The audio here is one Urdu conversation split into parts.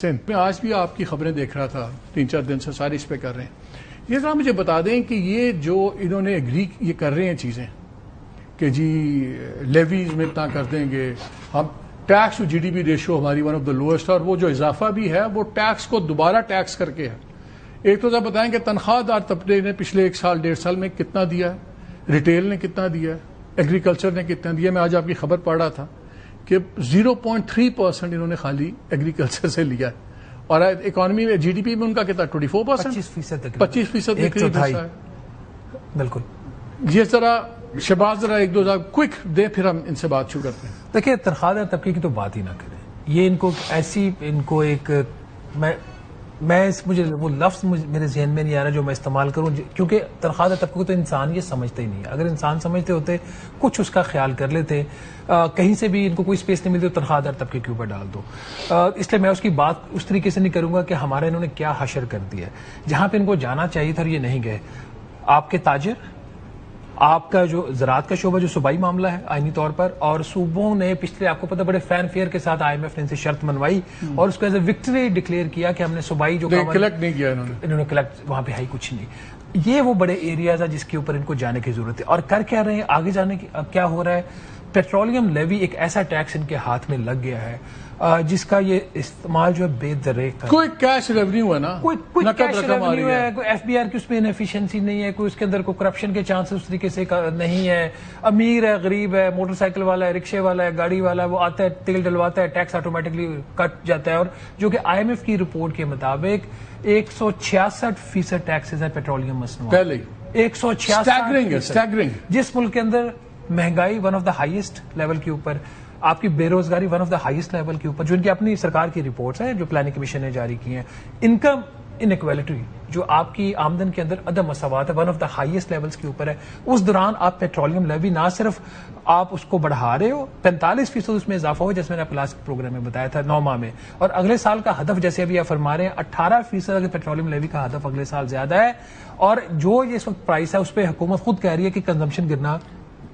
میں آج بھی آپ کی خبریں دیکھ رہا تھا 3-4 دن سے ساری اس پہ کر رہے ہیں. یہ ذرا مجھے بتا دیں کہ یہ جو انہوں نے اگری یہ کر رہے ہیں چیزیں کہ جی لیویز میں اتنا کر دیں گے ہم tax to G D P ratio ہماری ون آف دا لوئسٹ اور وہ جو اضافہ بھی ہے وہ ٹیکس کو دوبارہ ٹیکس کر کے ہے. ایک تو ذرا بتائیں کہ تنخواہ دار طبقے نے پچھلے 1-1.5 سال میں کتنا دیا ہے, ریٹیل نے کتنا دیا ہے, ایگریکلچر نے کتنا دیا. میں آج آپ کی خبر پڑھ رہا تھا کہ 0.3% انہوں نے خالی ایگریکلچر سے لیا ہے اور اکانومی میں جی ڈی پی میں ان کا کتنا 24%, 25% بالکل. یہ ذرا شہباز ذرا 2 کوئک دے پھر ہم ان سے بات شروع کرتے ہیں. دیکھیں تنخواہ دار طبقے کی تو بات ہی نہ کریں. یہ ان کو ایسی ان کو ایک مجھے وہ لفظ میرے ذہن میں نہیں آ رہا جو میں استعمال کروں, کیونکہ تنخواہ دار طبقے کو تو انسان یہ سمجھتے ہی نہیں ہے. اگر انسان سمجھتے ہوتے کچھ اس کا خیال کر لیتے, کہیں سے بھی ان کو کوئی سپیس نہیں ملتی تو تنخواہ دار طبقے کے اوپر ڈال دو. اس لیے میں اس کی بات اس طریقے سے نہیں کروں گا کہ ہمارے انہوں نے کیا حشر کر دیا ہے. جہاں پہ ان کو جانا چاہیے تھا اور یہ نہیں گئے, آپ کے تاجر, آپ کا جو زراعت کا شعبہ جو صوبائی معاملہ ہے آئینی طور پر, اور صوبوں نے پچھلے آپ کو پتہ بڑے فین فیئر کے ساتھ IMF نے ان سے شرط منوائی اور اس کو ایز اے وکٹری ڈکلیئر کیا کہ ہم نے صوبائی جو کلیکٹ نہیں کیا انہوں نے کلیکٹ وہاں پہ ہے کچھ نہیں. یہ وہ بڑے ایریاز ہیں جس کے اوپر ان کو جانے کی ضرورت ہے. اور کر کیا رہے ہیں آگے جانے کی. اب کیا ہو رہا ہے, پیٹرولیم لیوی ایک ایسا ٹیکس ان کے ہاتھ میں لگ گیا ہے جس کا یہ استعمال جو ہے بے درے کا, کوئی کیش ریونیو ہے نا, کوئی کیش ریونیو ہے, کوئی FBR کی اس میں انفیشنسی نہیں ہے, کوئی اس کے اندر کوئی کرپشن کے چانسز اس طریقے سے نہیں ہے. امیر ہے, غریب ہے, موٹر سائیکل والا ہے, رکشے والا ہے, گاڑی والا ہے, وہ آتا ہے تیل ڈلواتا ہے, ٹیکس آٹومیٹکلی کٹ جاتا ہے. اور جو کہ IMF کی رپورٹ کے مطابق 166% ٹیکسز ہے پیٹرولیم مصنوعات پہلے 166, جس ملک کے اندر مہنگائی one of the highest level کے اوپر, آپ کی بے روزگاری one of the highest level کے اوپر, جو ان کی اپنی سرکار کی رپورٹس ہیں جو پلاننگ کمیشن نے جاری کی ہیں. انکم انیکویلٹی جو آپ کی آمدن کے اندر عدم مساوات ہے one of the highest levels کے اوپر ہے. اس دوران آپ پیٹرولیم لیوی نہ صرف آپ اس کو بڑھا رہے ہو, 45% اس میں اضافہ ہو جیسے میں نے آپ لاسٹ پروگرام میں بتایا تھا 9 ماہ میں, اور اگلے سال کا ہدف جیسے ابھی آپ فرما رہے ہیں 18% اگر پیٹرولیم لیوی کا ہدف اگلے سال زیادہ ہے. اور جو یہ اس وقت پرائس ہے اس پہ حکومت خود کہہ رہی ہے کہ کنزمپشن گرنا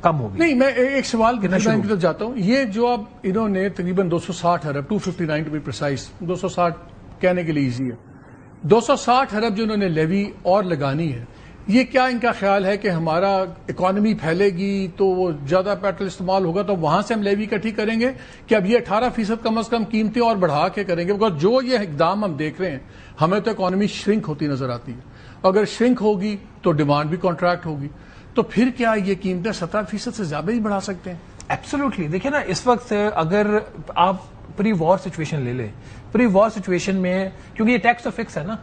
کم ہوگی. نہیں, میں ایک سوال کی طرف جاتا ہوں. یہ جو اب انہوں نے تقریباً 260 ارب 259 ٹو بی پریسائز, 260 کہنے کے لیے ایزی ہے, 260 ارب جو انہوں نے لیوی اور لگانی ہے, یہ کیا ان کا خیال ہے کہ ہمارا اکانومی پھیلے گی تو وہ زیادہ پیٹرول استعمال ہوگا تو وہاں سے ہم لیوی اکٹھی کریں گے, کہ اب یہ 18% کم از کم قیمتیں اور بڑھا کے کریں گے؟ بیکاز جو یہ اقدام ہم دیکھ رہے ہیں ہمیں تو اکانومی شرنک ہوتی نظر آتی ہے. اگر شرنک ہوگی تو ڈیمانڈ بھی کانٹریکٹ ہوگی, تو پھر کیا یہ قیمتیں 17% سے زیادہ ہی بڑھا سکتے ہیں؟ ایبسولوٹلی. دیکھیں نا, اس وقت اگر آپ پری وار سچویشن لے لیں, پری وار سچویشن میں کیونکہ یہ ٹیکس تو فکس ہے نا,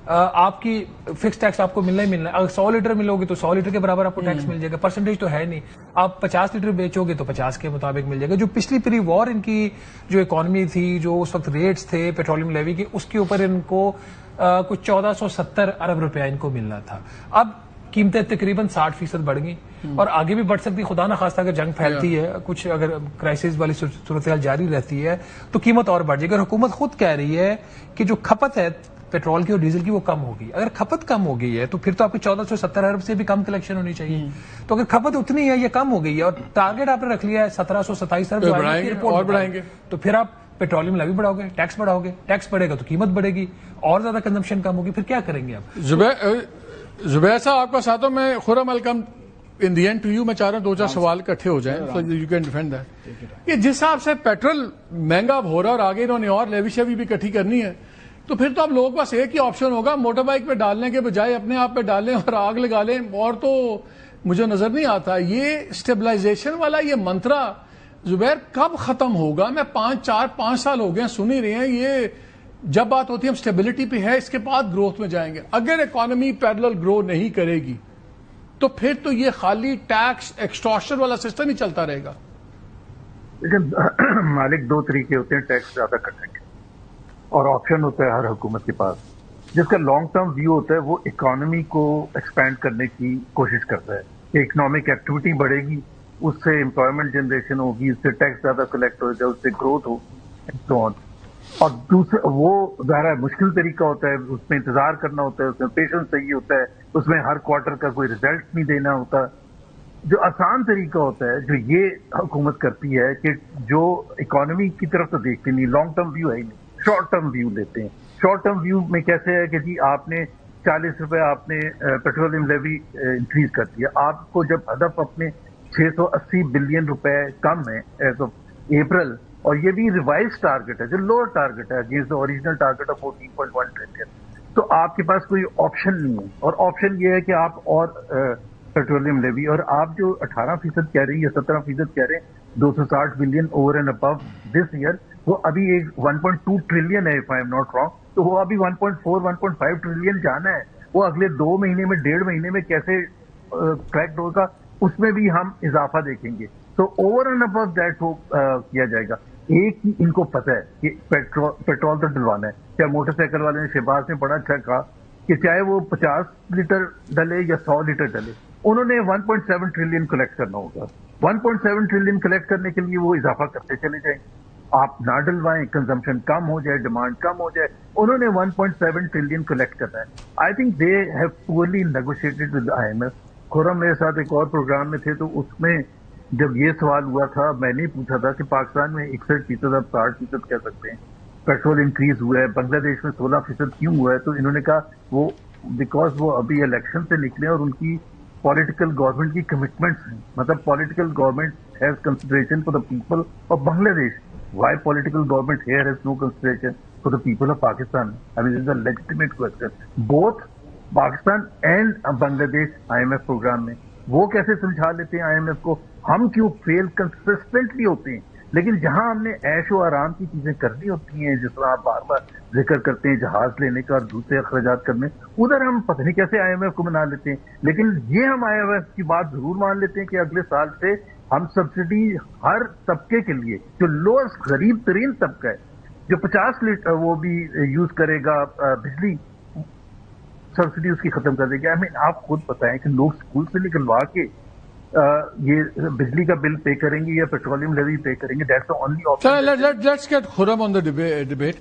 آپ کی فکس ٹیکس آپ کو ملنا ہی ملنا ہے. اگر 100 لیٹر ملو گے تو 100 لیٹر کے برابر آپ کو ٹیکس مل جائے گا, پرسنٹیج تو ہے نہیں. آپ 50 لیٹر بیچو گے تو 50 کے مطابق مل جائے گا. جو پچھلی پری وار ان کی جو اکانومی تھی, جو اس وقت ریٹس تھے پیٹرولیم لیوی کے, اس کے اوپر ان کو کچھ 1470 ارب روپیہ ان کو ملنا تھا. اب قیمتیں تقریباً 60% بڑھ گئی اور آگے بھی بڑھ سکتی. خدا نہ خواستہ اگر جنگ پھیلتی ہے, کچھ اگر کرائسس والی صورتحال جاری رہتی ہے تو قیمت اور بڑھ جائے گی. اور حکومت خود کہہ رہی ہے کہ جو کھپت ہے پیٹرول کی اور ڈیزل کی وہ کم ہوگی. اگر کھپت کم ہو گئی ہے تو پھر تو آپ کی 1470 ارب سے بھی کم کلیکشن ہونی چاہیے. تو اگر کھپت اتنی ہے, یہ کم ہو گئی ہے اور ٹارگیٹ آپ نے رکھ لیا ہے 1727 ارب اور بڑھائیں گے, تو پھر آپ پیٹرولیم لیوی بڑھاؤ گے, ٹیکس بڑھاؤ گے, ٹیکس بڑھے گا تو قیمت بڑھے گی, اور زیادہ کنزمپشن کم ہوگی. پھر کیا کریں گے آپ؟ زبیر صاحب آپ کا ساتھ ہوں. میں Khurram welcome in the end to you. میں چاہ رہا ہوں 2-4 سوال اکٹھے ہو جائیں so you can defend that. یہ جس حساب سے پیٹرول مہنگا ہو رہا ہے اور آگے انہوں نے اور لیوی شیوی بھی اکٹھی کرنی ہے, تو پھر تو اب لوگوں کے پاس ایک ہی آپشن ہوگا, موٹر بائک پہ ڈالنے کے بجائے اپنے آپ پہ ڈالیں اور آگ لگا لیں. اور تو مجھے نظر نہیں آتا یہ اسٹیبلائزیشن والا یہ منترا زبیر کب ختم ہوگا. میں 5 سال ہو گئے سن ہی رہے ہیں. یہ جب بات ہوتی ہے ہم اسٹیبلٹی پہ ہے, اس کے بعد گروتھ میں جائیں گے. اگر اکانومی پیرلل گرو نہیں کرے گی تو پھر تو یہ خالی ٹیکس ایکسٹارشن والا سسٹم ہی چلتا رہے گا. لیکن مالک 2 طریقے ہوتے ہیں ٹیکس زیادہ کرنے کے, اور آپشن ہوتا ہے ہر حکومت کے پاس. جس کا لانگ ٹرم ویو ہوتا ہے وہ اکانومی کو ایکسپینڈ کرنے کی کوشش کرتا ہے کہ اکنامک ایکٹیویٹی بڑھے گی, اس سے امپلائمنٹ جنریشن ہوگی, اس سے ٹیکس زیادہ کلیکٹ ہو جائے, اس سے گروتھ ہوگی, سو آن. اور دوسرا وہ ظاہر مشکل طریقہ ہوتا ہے, اس میں انتظار کرنا ہوتا ہے, اس میں پیشنس چاہیے ہوتا ہے, اس میں ہر کوارٹر کا کوئی ریزلٹ نہیں دینا ہوتا. جو آسان طریقہ ہوتا ہے جو یہ حکومت کرتی ہے کہ جو اکانومی کی طرف تو دیکھتی نہیں, لانگ ٹرم ویو ہے ہی نہیں, شارٹ ٹرم ویو لیتے ہیں. شارٹ ٹرم ویو میں کیسے ہے کہ جی آپ نے 40 روپے آپ نے پیٹرولیم لیوی انکریز کر دیا. آپ کو جب ہدف اپنے 680 بلین روپے کم ہے ایز آف اپریل, اور یہ بھی ریوائز ٹارگٹ ہے جو لوور ٹارگٹ ہے against the original target of 14.1 trillion, تو آپ کے پاس کوئی آپشن نہیں ہے. اور آپشن یہ ہے کہ آپ اور پیٹرولیم لیوی, اور آپ جو 18% کہہ رہے ہیں یا 17% کہہ رہے ہیں 260 billion over and above this year, وہ ابھی ایک 1.2 ٹریلین ہے if I am not wrong, تو وہ ابھی 1.4 1.5 ٹریلین جانا ہے. وہ اگلے 2 مہینے میں 1.5 مہینے میں کیسے کریکٹ ہوگا اس میں بھی ہم اضافہ دیکھیں گے. تو اوور اینڈ ابو دیٹ کیا جائے گا. ایک ہی ان کو پتہ ہے کہ پیٹرول تو ڈلوانا ہے. چاہے موٹر سائیکل والے نے شہباز نے بڑا اچھا کہا کہ چاہے وہ 50 لیٹر ڈلے یا 100 لیٹر ڈلے, انہوں نے 1.7 ٹریلین کلیکٹ کرنا ہوگا. 1.7 ٹریلین کلیکٹ کرنے کے لیے وہ اضافہ کرتے چلے جائیں. آپ نہ ڈلوائیں, کنزمپشن کم ہو جائے, ڈیمانڈ کم ہو جائے, انہوں نے 1.7 ٹریلین کلیکٹ کرنا ہے. I think they have poorly negotiated with I M F. Khurram میرے ساتھ ایک اور پروگرام میں تھے, تو اس میں جب یہ سوال ہوا تھا میں نے پوچھا تھا کہ پاکستان میں 61% اب 60% کہہ سکتے ہیں پیٹرول انکریز ہوا ہے, بنگلہ دیش میں 16% کیوں ہوا ہے؟ تو انہوں نے کہا وہ بیکاز وہ ابھی الیکشن سے نکلے اور ان کی پولیٹیکل گورنمنٹ کی کمٹمنٹس ہیں. مطلب political government has consideration for the people of Bangladesh. Why political government here has no consideration for the people of Pakistan? I mean it is a legitimate question. Both Pakistan and Bangladesh I M F programme میں وہ کیسے سمجھا لیتے ہیں آئی ایم ایف کو؟ ہم کیوں فیل کنسسٹنٹلی ہوتے ہیں, لیکن جہاں ہم نے عیش و آرام کی چیزیں کرنی ہوتی ہیں, جس طرح آپ بار بار ذکر کرتے ہیں جہاز لینے کا اور دوسرے اخراجات کرنے, ادھر ہم پتہ نہیں کیسے آئی ایم ایف کو منا لیتے ہیں. لیکن یہ ہم آئی ایم ایف کی بات ضرور مان لیتے ہیں کہ اگلے سال سے ہم سبسڈی ہر طبقے کے لیے, جو لوئسٹ غریب ترین طبقہ ہے, جو 50 لیٹر وہ بھی یوز کرے گا بجلی, سبسڈی اس کی ختم کر دے گا. آپ خود بتائیں کہ لوگ اسکول سے نکلوا کے یہ بجلی کا بل پے کریں گے یا پیٹرولیم لیوی پے کریں گے؟ That's the only option. Let's get Khurram on the debate.